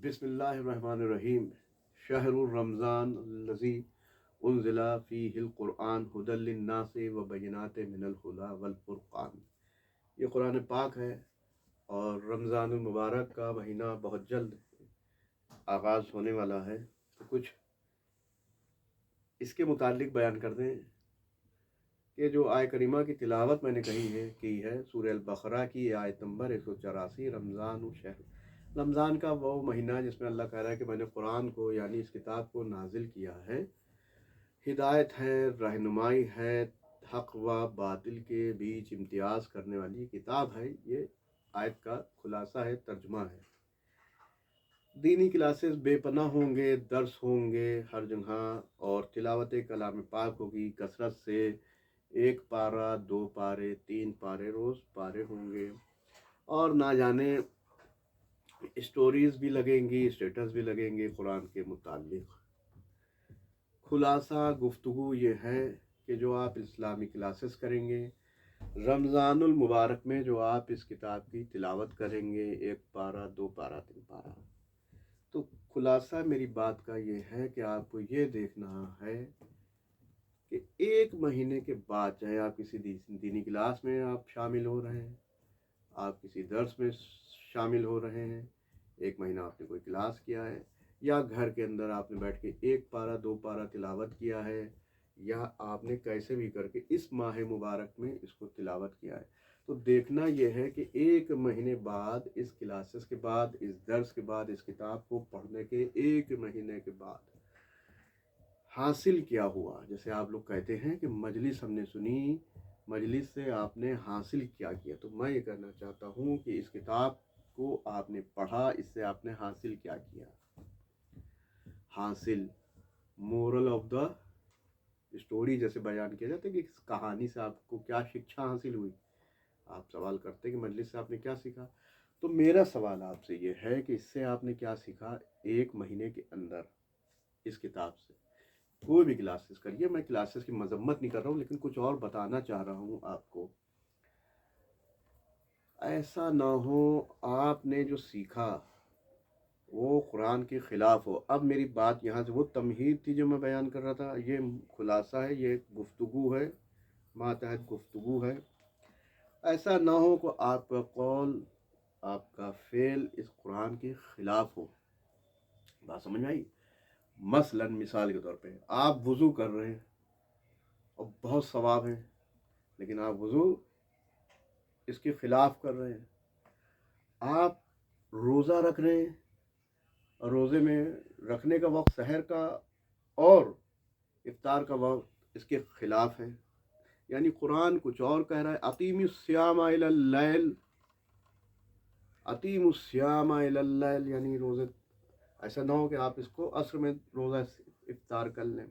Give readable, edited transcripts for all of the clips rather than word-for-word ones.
بسم اللہ الرحمن الرحیم۔ شہر الرمضان الذی انزل فیہ القرآن ھدی للناس وبینات من الھدی والفرقان۔ یہ قرآن پاک ہے اور رمضان المبارک کا مہینہ بہت جلد آغاز ہونے والا ہے، تو کچھ اس کے متعلق بیان کر دیں کہ جو آیہ کریمہ کی تلاوت میں نے کی ہے سورہ البقرہ کی آیت نمبر 184، رمضان کا وہ مہینہ جس میں اللہ کہہ رہا ہے کہ میں نے قرآن کو یعنی اس کتاب کو نازل کیا ہے، ہدایت ہے، رہنمائی ہے، حق و باطل کے بیچ امتیاز کرنے والی کتاب ہے۔ یہ آیت کا خلاصہ ہے، ترجمہ ہے۔ دینی کلاسز بے پناہ ہوں گے، درس ہوں گے ہر جگہ، اور تلاوت کلام پاک ہوگی کثرت سے، 1 پارہ 2 پارے 3 پارے روز پارے ہوں گے، اور نہ جانے اسٹوریز بھی لگیں گی، اسٹیٹس بھی لگیں گے قرآن کے متعلق۔ خلاصہ گفتگو یہ ہے کہ جو آپ اسلامی کلاسز کریں گے رمضان المبارک میں، جو آپ اس کتاب کی تلاوت کریں گے 1 پارہ 2 پارہ 3 پارہ، تو خلاصہ میری بات کا یہ ہے کہ آپ کو یہ دیکھنا ہے کہ 1 مہینے کے بعد، چاہے آپ کسی دینی کلاس میں آپ شامل ہو رہے ہیں، آپ کسی درس میں شامل ہو رہے ہیں، 1 مہینہ آپ نے کوئی کلاس کیا ہے، یا گھر کے اندر آپ نے بیٹھ کے 1 پارہ 2 پارہ تلاوت کیا ہے، یا آپ نے کیسے بھی کر کے اس ماہ مبارک میں اس کو تلاوت کیا ہے، تو دیکھنا یہ ہے کہ 1 مہینے بعد، اس کلاسز کے بعد، اس درس کے بعد، اس کتاب کو پڑھنے کے 1 مہینے کے بعد حاصل کیا ہوا۔ جیسے آپ لوگ کہتے ہیں کہ مجلس ہم نے سنی، مجلس سے آپ نے حاصل کیا کیا، تو میں یہ کہنا چاہتا ہوں کہ اس کتاب کو آپ نے پڑھا، اس سے آپ نے حاصل کیا کیا۔ حاصل، مورل آف دا اسٹوری جیسے بیان کیا جاتا ہے کہ اس کہانی سے آپ کو کیا شکشا حاصل ہوئی۔ آپ سوال کرتے ہیں کہ مجلس سے آپ نے کیا سیکھا، تو میرا سوال آپ سے یہ ہے کہ اس سے آپ نے کیا سیکھا 1 مہینے کے اندر اس کتاب سے۔ کوئی بھی کلاسز کریے، میں کلاسز کی مذمت نہیں کر رہا ہوں، لیکن کچھ اور بتانا چاہ رہا ہوں آپ کو۔ ایسا نہ ہو آپ نے جو سیکھا وہ قرآن کے خلاف ہو۔ اب میری بات یہاں سے، وہ تمہید تھی جو میں بیان کر رہا تھا، یہ خلاصہ ہے، یہ گفتگو ہے، ماتحت گفتگو ہے۔ ایسا نہ ہو کہ آپ کا قول، آپ کا فعل اس قرآن کے خلاف ہو۔ بات سمجھ آئی؟ مثلاً مثال کے طور پہ آپ وضو کر رہے ہیں اور بہت ثواب ہیں، لیکن آپ وضو اس کے خلاف کر رہے ہیں۔ آپ روزہ رکھ رہے ہیں اور روزے میں رکھنے کا وقت سحر کا اور افطار کا وقت اس کے خلاف ہے، یعنی قرآن کچھ اور کہہ رہا ہے۔ اقیم الصیام الی اللیل، اقیم الصیام الی اللیل، یعنی روزے، ایسا نہ ہو کہ آپ اس کو عصر میں روزہ افطار کر لیں۔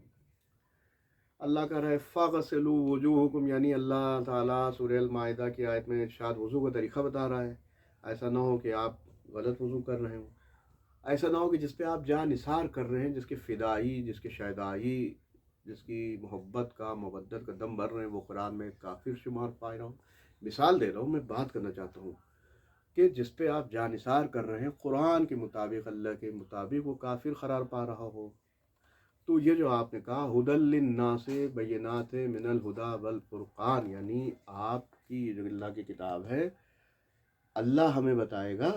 اللہ کہہ رہا ہے فَغْسِلُوا وُجُوهَكُمْ، یعنی اللہ تعالیٰ سورہ المائدہ کی آیت میں ارشاد وضو کا طریقہ بتا رہا ہے۔ ایسا نہ ہو کہ آپ غلط وضو کر رہے ہوں، ایسا نہ ہو کہ جس پہ آپ جان نثار کر رہے ہیں، جس کے فدائی، جس کے شیدائی، جس کی محبت کا، مودت کا دم بھر رہے ہیں، وہ قرآن میں کافر شمار پائے رہا ہوں۔ مثال دے رہا ہوں، میں بات کرنا چاہتا ہوں کہ جس پہ آپ جان نثار کر رہے ہیں قرآن کے مطابق، اللہ کے مطابق، وہ کافر قرار پا رہا ہو۔ تو یہ جو آپ نے کہا ھدی للناس بینات من الھدی والفرقان، یعنی آپ کی جو اللہ کی کتاب ہے، اللہ ہمیں بتائے گا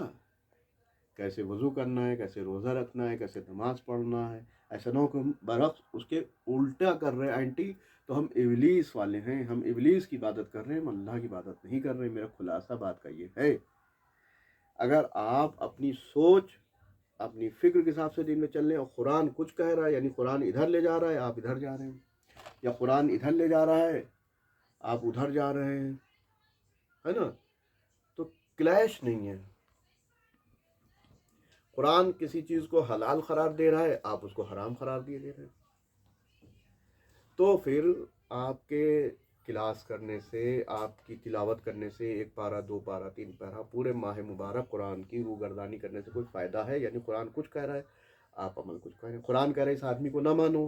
کیسے وضو کرنا ہے، کیسے روزہ رکھنا ہے، کیسے نماز پڑھنا ہے۔ ایسا نہ ہو کہ ہم برعکس اس کے الٹا کر رہے ہیں، اینٹی، تو ہم ابلیس والے ہیں، ہم ابلیس کی عبادت کر رہے ہیں، ہم اللہ کی عبادت نہیں کر رہے ہیں۔ میرا خلاصہ بات کا یہ ہے، اگر آپ اپنی سوچ، اپنی فکر کے حساب سے دین میں چل رہے ہیں، اور قرآن کچھ کہہ رہا ہے، یعنی قرآن ادھر لے جا رہا ہے، آپ ادھر جا رہے ہیں، یا قرآن ادھر لے جا رہا ہے، آپ ادھر جا رہے ہیں، ہے نا، تو کلیش نہیں ہے۔ قرآن کسی چیز کو حلال قرار دے رہا ہے، آپ اس کو حرام قرار دے رہے ہیں، تو پھر آپ کے کلاس کرنے سے، آپ کی تلاوت کرنے سے 1 پارہ 2 پارہ 3 پارہ پورے ماہ مبارک قرآن کی روگردانی کرنے سے کوئی فائدہ ہے؟ یعنی قرآن کچھ کہہ رہا ہے، آپ عمل کچھ کہہ رہے ہیں۔ قرآن کہہ رہے ہیں اس آدمی کو نہ مانو،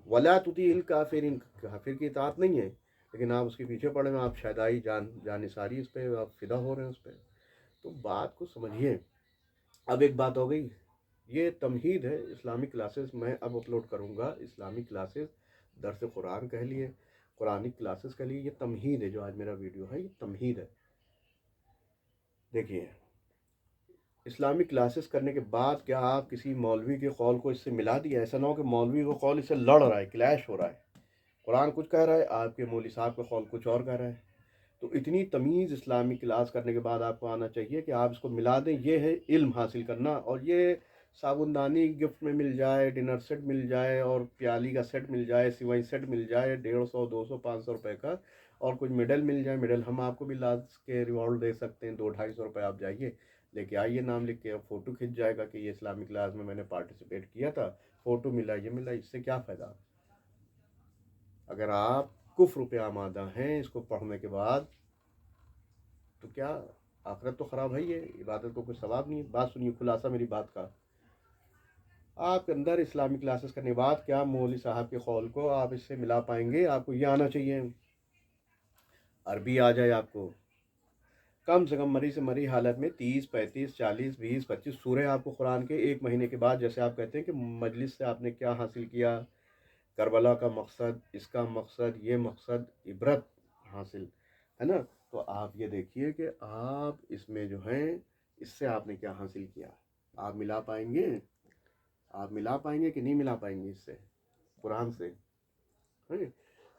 وَلَا تُطِیعِ الْکَافِرِینَ، کافر کی اطاعت نہیں ہے، لیکن آپ اس کے پیچھے پڑے ہیں، آپ شیدائی، جان نثاری اس پہ، آپ فدا ہو رہے ہیں اس پہ۔ تو بات کو سمجھیے۔ اب ایک بات ہو گئی یہ تمہید ہے اسلامی کلاسز میں اب اپلوڈ کروں گا. اسلامی کلاسز درس قرآن کہہ لیے، قرآنی کلاسز کہہ لیے، یہ تمہید ہے. جو آج میرا ویڈیو ہے یہ تمہید ہے. دیکھیے اسلامی کلاسز کرنے کے بعد کیا آپ کسی مولوی کے قول کو اس سے ملا دیا؟ ایسا نہ ہو کہ مولوی کا قول اس سے لڑ رہا ہے، کلیش ہو رہا ہے. قرآن کچھ کہہ رہا ہے، آپ کے مولوی صاحب کا قول کچھ اور کہہ رہا ہے. تو اتنی تمیز اسلامی کلاس کرنے کے بعد آپ کو آنا چاہیے کہ آپ اس کو ملا دیں. یہ ہے علم حاصل کرنا. اور یہ صابن دانی گفٹ میں مل جائے، ڈنر سیٹ مل جائے، اور پیالی کا سیٹ مل جائے، سوئی سیٹ مل جائے 150 200 500 روپے کا، اور کچھ میڈل مل جائے. میڈل ہم آپ کو بھی لاز کے ریوارڈ دے سکتے ہیں. 200 250 روپے آپ جائیے لے کے آئیے، نام لکھ کے فوٹو کھنچ جائے گا کہ یہ اسلامی کلاس میں نے پارٹیسپیٹ کیا تھا، فوٹو ملا، یہ ملا. اس سے کیا فائدہ؟ اگر آپ کفر پہ آمادہ ہیں اس کو پڑھنے کے بعد تو کیا آخرت تو خراب ہے. یہ عبادت کو کوئی ثواب نہیں. بات سنیے خلاصہ میری بات کا. آپ کے اندر اسلامی کلاسز کرنے کے بعد کیا مولوی صاحب کے قول کو آپ اس سے ملا پائیں گے؟ آپ کو یہ آنا چاہیے، عربی آ جائے آپ کو کم سے کم مری سے مری حالت میں 30 35 40 20 25 سورہ آپ کو قرآن کے ایک مہینے کے بعد. جیسے آپ کہتے ہیں کہ مجلس سے آپ نے کیا حاصل کیا، کربلا کا مقصد، اس کا مقصد، یہ مقصد، عبرت حاصل ہے نا. تو آپ یہ دیکھیے کہ آپ اس میں جو ہیں اس سے آپ نے کیا حاصل کیا. آپ ملا پائیں گے؟ آپ ملا پائیں گے کہ نہیں ملا پائیں گے اس سے، قرآن سے؟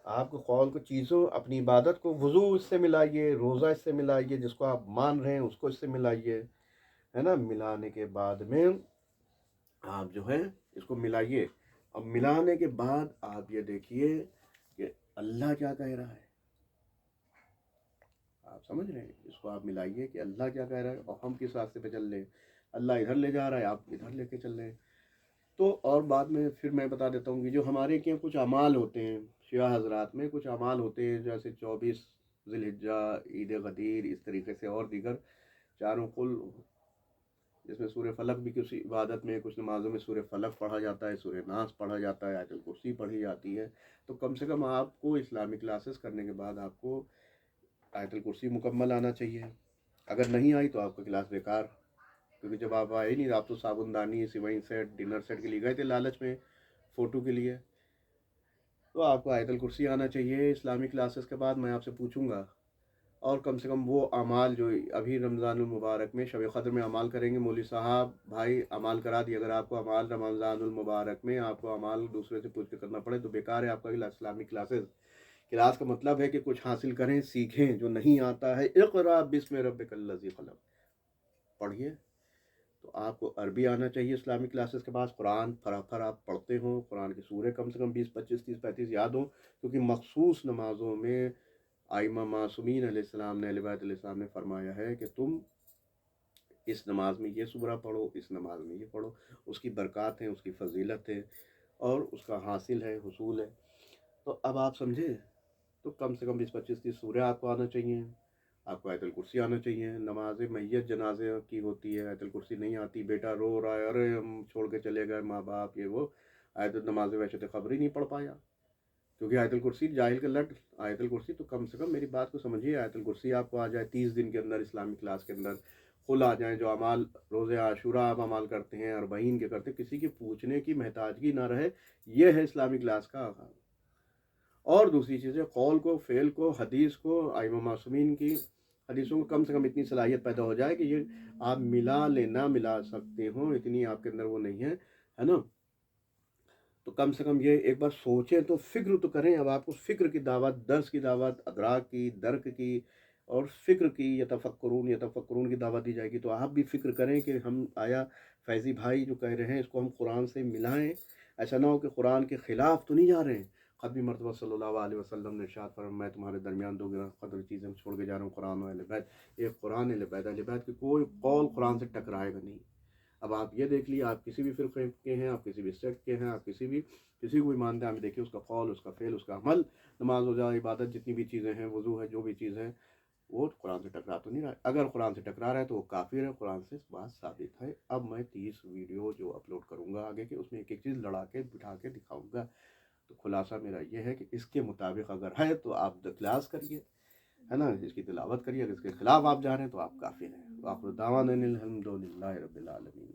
آپ کو قول کو، چیزوں، اپنی عبادت کو، وضو اس سے ملائیے، روزہ اس سے ملائیے، جس کو آپ مان رہے ہیں اس کو اس سے ملائیے، ہے نا. ملانے کے بعد میں آپ جو ہے اس کو ملائیے. اب ملانے کے بعد آپ یہ دیکھیے کہ اللہ کیا کہہ رہا ہے. آپ سمجھ رہے ہیں؟ اس کو آپ ملائیے کہ اللہ کیا کہہ رہا ہے اور ہم کس راستے پہ چل رہے ہیں. اللہ ادھر لے جا رہا ہے، آپ ادھر لے کے چل رہے ہیں. تو اور بعد میں پھر میں بتا دیتا ہوں کہ جو ہمارے کے کچھ اعمال ہوتے ہیں شیعہ حضرات میں، کچھ اعمال ہوتے ہیں جیسے 24 ذی الحجہ، عید غدیر، اس طریقے سے اور دیگر چاروں کل، جس میں سورہ فلق بھی کچھ عبادت میں، کچھ نمازوں میں سورہ فلق پڑھا جاتا ہے، سورہ ناس پڑھا جاتا ہے، آیت الکرسی پڑھی جاتی ہے. تو کم سے کم آپ کو اسلامی کلاسز کرنے کے بعد آپ کو آیت الکرسی مکمل آنا چاہیے. اگر نہیں آئی تو آپ کا کلاس بیکار. کیونکہ جب آپ آئے نہیں، آپ تو صابن دانی، سوئی سیٹ، ڈنر سیٹ کے لیے گئے تھے لالچ میں، فوٹو کے لیے. تو آپ کو آیت الکرسی آنا چاہیے اسلامی کلاسز کے بعد. میں آپ سے پوچھوں گا اور کم سے کم وہ اعمال جو ابھی رمضان المبارک میں شب قدر میں اعمال کریں گے. مولوی صاحب بھائی اعمال کرا دی. اگر آپ کو اعمال رمضان المبارک میں آپ کو اعمال دوسرے سے پوچھ کے کرنا پڑے تو بیکار ہے آپ کا اسلامی کلاسز. کلاس کا مطلب ہے کہ کچھ حاصل کریں، سیکھیں. جو نہیں آتا ہے اقرا بسم ربک الذی خلق، پڑھیے. تو آپ کو عربی آنا چاہیے اسلامی کلاسز کے بعد. قرآن فراخر آپ پڑھتے ہوں، قرآن کے سورے کم سے کم 20 25 30 35 یاد ہوں. کیونکہ مخصوص نمازوں میں ائمہ معصومین علیہ السلام نے، اہل بیت علیہ السلام نے فرمایا ہے کہ تم اس نماز میں یہ سورہ پڑھو، اس نماز میں یہ پڑھو. اس کی برکات ہیں، اس کی فضیلت ہے، اور اس کا حاصل ہے، حصول ہے. تو اب آپ سمجھے. تو کم سے کم 20 25 30 سورہ آپ کو آنا چاہیے. آپ کو آیت الکرسی آنا چاہیے. نماز میت جنازے کی ہوتی ہے، آیت الکرسی نہیں آتی، بیٹا رو رہا ہے، ارے ہم چھوڑ کے چلے گئے ماں باپ، یہ وہ، آیت نماز ویسے خبر ہی نہیں پڑھ پایا کیونکہ آیت الکرسی جاہل کا لٹ. آیت الکرسی تو کم سے کم میری بات کو سمجھیے. آیت الکرسی آپ کو آ جائے 30 دن کے اندر اسلامی کلاس کے اندر کل آ جائیں. جو اعمال روز عاشورہ آپ اعمال کرتے ہیں، اربعین کے کرتے ہیں، کسی کی پوچھنے کی محتاجگی نہ رہے. یہ ہے اسلامی کلاس کا آغاز. اور دوسری چیزیں قول کو، فعل کو، حدیث کو، ائمہ معصومین کی حدیثوں کو کم سے کم اتنی صلاحیت پیدا ہو جائے کہ یہ آپ ملا لے، نہ ملا سکتے ہوں، اتنی آپ کے اندر وہ نہیں ہے نا. تو کم سے کم یہ ایک بار سوچیں تو فکر تو کریں. اب آپ کو فکر کی دعوت، درس کی دعوت، ادراک کی، درک کی اور فکر کی، یتفکرون کی دعوت دی جائے گی. تو آپ بھی فکر کریں کہ ہم آیا فیضی بھائی جو کہہ رہے ہیں اس کو ہم قرآن سے ملائیں. ایسا نہ ہو کہ قرآن کے خلاف تو نہیں جا رہے ہیں. خطبی مرتبہ صلی اللہ علیہ وسلم نے ارشاد فرمایا میں تمہارے درمیان دو قدر چیزیں چھوڑ کے جا رہا ہوں، قرآن و اہل بیت. ایک قرآن، اہل بیت. اہل بیت کی کوئی قول قرآن سے ٹکرائے گا نہیں. اب آپ یہ دیکھ لیے، آپ کسی بھی فرقے کے ہیں، آپ کسی بھی سیکٹ کے ہیں، آپ کسی کو بھی مانتے ہیں، آپ دیکھیے اس کا قول، اس کا فعل، اس کا عمل، نماز روزہ عبادت جتنی بھی چیزیں ہیں، وضو ہے، جو بھی چیز ہے، وہ قرآن سے ٹکرا تو نہیں رہا ہے. اگر قرآن سے ٹکرا رہا ہے تو وہ کافر ہے. قرآن سے بات ثابت ہے. اب میں 30 ویڈیو جو اپلوڈ کروں گا آگے کے، اس میں ایک ایک چیز لڑا کے بٹھا کے دکھاؤں گا. تو خلاصہ میرا یہ ہے کہ اس کے مطابق اگر ہے تو آپ کلاس کریے، ہے نا، اس کی تلاوت کریے. اگر اس کے خلاف آپ جا رہے ہیں تو آپ کافر ہیں. وآخر دعوانا الحمد للہ رب العالمین.